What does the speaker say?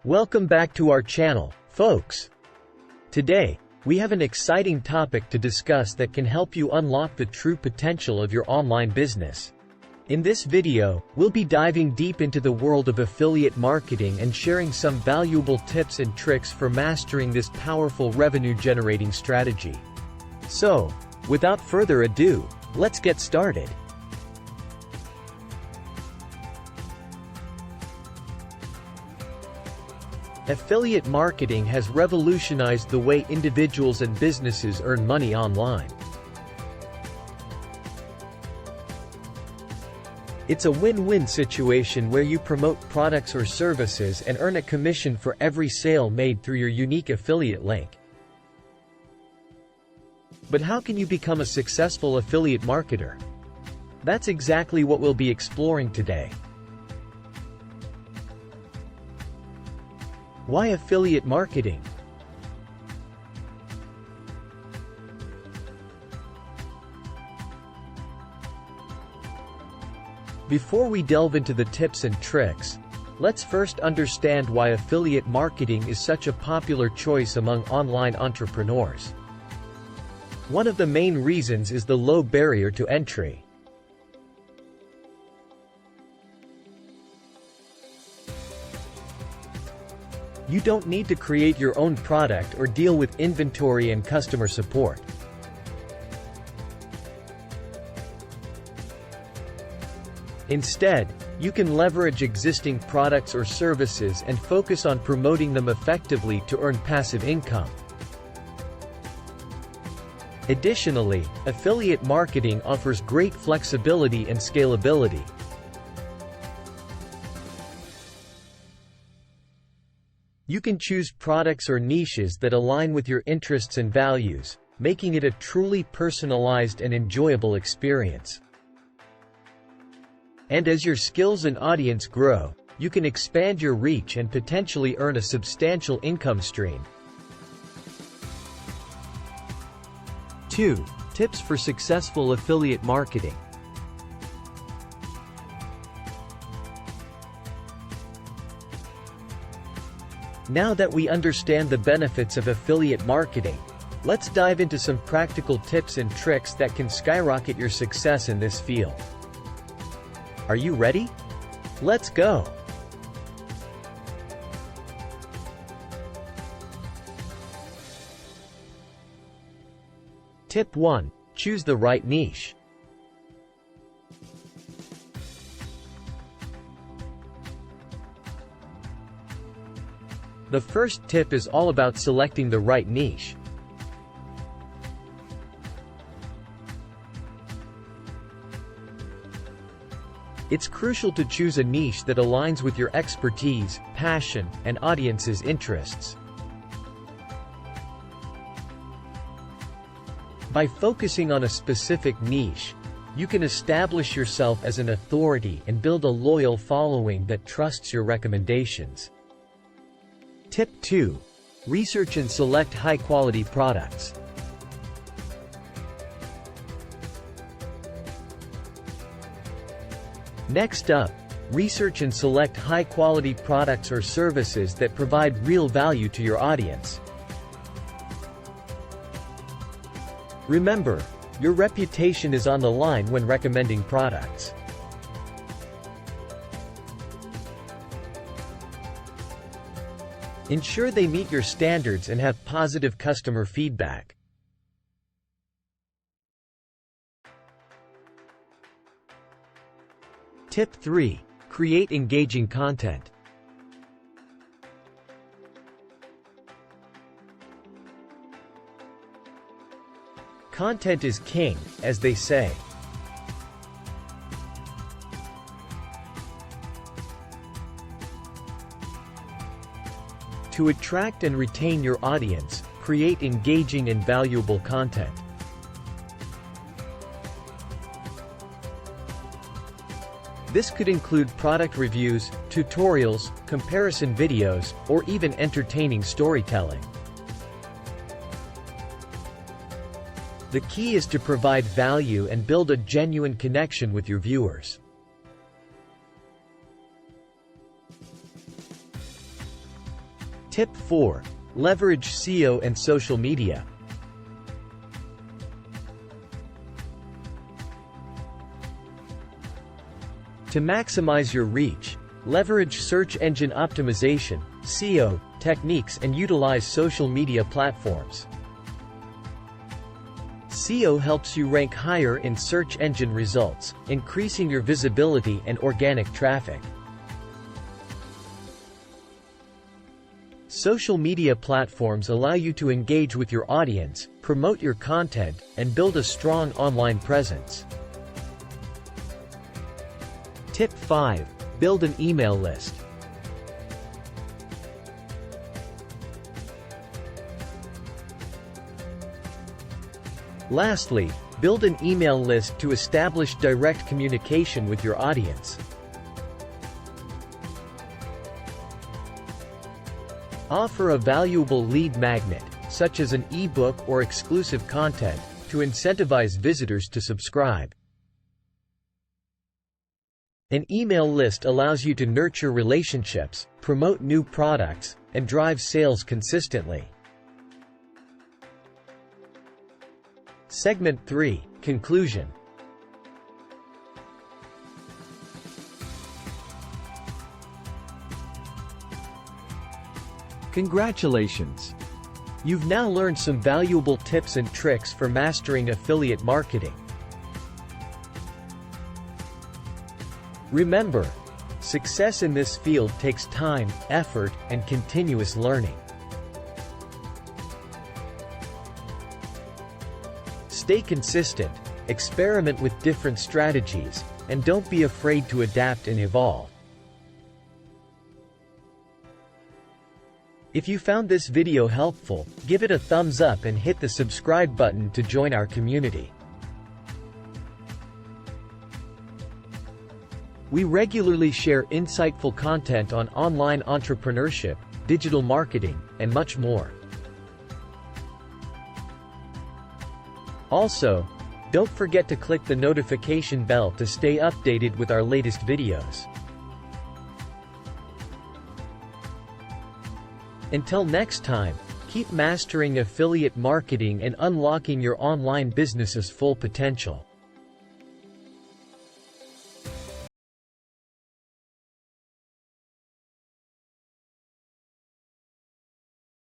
Welcome back to our channel, folks. Today, we have an exciting topic to discuss that can help you unlock the true potential of your online business. In this video, we'll be diving deep into the world of affiliate marketing and sharing some valuable tips and tricks for mastering this powerful revenue-generating strategy. So, without further ado, let's get started. Affiliate marketing has revolutionized the way individuals and businesses earn money online. It's a win-win situation where you promote products or services and earn a commission for every sale made through your unique affiliate link. But how can you become a successful affiliate marketer? That's exactly what we'll be exploring today. Why affiliate marketing? Before we delve into the tips and tricks, let's first understand why affiliate marketing is such a popular choice among online entrepreneurs. One of the main reasons is the low barrier to entry. You don't need to create your own product or deal with inventory and customer support. Instead, you can leverage existing products or services and focus on promoting them effectively to earn passive income. Additionally, affiliate marketing offers great flexibility and scalability. You can choose products or niches that align with your interests and values, making it a truly personalized and enjoyable experience. And as your skills and audience grow, you can expand your reach and potentially earn a substantial income stream. 2. Tips for successful affiliate marketing. Now that we understand the benefits of affiliate marketing, let's dive into some practical tips and tricks that can skyrocket your success in this field. Are you ready? Let's go! Tip 1. Choose the right niche. The first tip is all about selecting the right niche. It's crucial to choose a niche that aligns with your expertise, passion, and audience's interests. By focusing on a specific niche, you can establish yourself as an authority and build a loyal following that trusts your recommendations. Tip 2. Research and select high-quality products. Next up, research and select high-quality products or services that provide real value to your audience. Remember, your reputation is on the line when recommending products. Ensure they meet your standards and have positive customer feedback. Tip 3. Create engaging content. Content is king, as they say. To attract and retain your audience, create engaging and valuable content. This could include product reviews, tutorials, comparison videos, or even entertaining storytelling. The key is to provide value and build a genuine connection with your viewers. Tip 4. Leverage SEO and social media. To maximize your reach, leverage search engine optimization, SEO, techniques and utilize social media platforms. SEO helps you rank higher in search engine results, increasing your visibility and organic traffic. Social media platforms allow you to engage with your audience, promote your content, and build a strong online presence. Tip 5. Build an email list. Lastly, build an email list to establish direct communication with your audience. Offer a valuable lead magnet, such as an ebook or exclusive content, to incentivize visitors to subscribe. An email list allows you to nurture relationships, promote new products, and drive sales consistently. Segment 3. Conclusion. Congratulations! You've now learned some valuable tips and tricks for mastering affiliate marketing. Remember, success in this field takes time, effort, and continuous learning. Stay consistent, experiment with different strategies, and don't be afraid to adapt and evolve. If you found this video helpful, give it a thumbs up and hit the subscribe button to join our community. We regularly share insightful content on online entrepreneurship, digital marketing, and much more. Also, don't forget to click the notification bell to stay updated with our latest videos. Until next time, keep mastering affiliate marketing and unlocking your online business's full potential.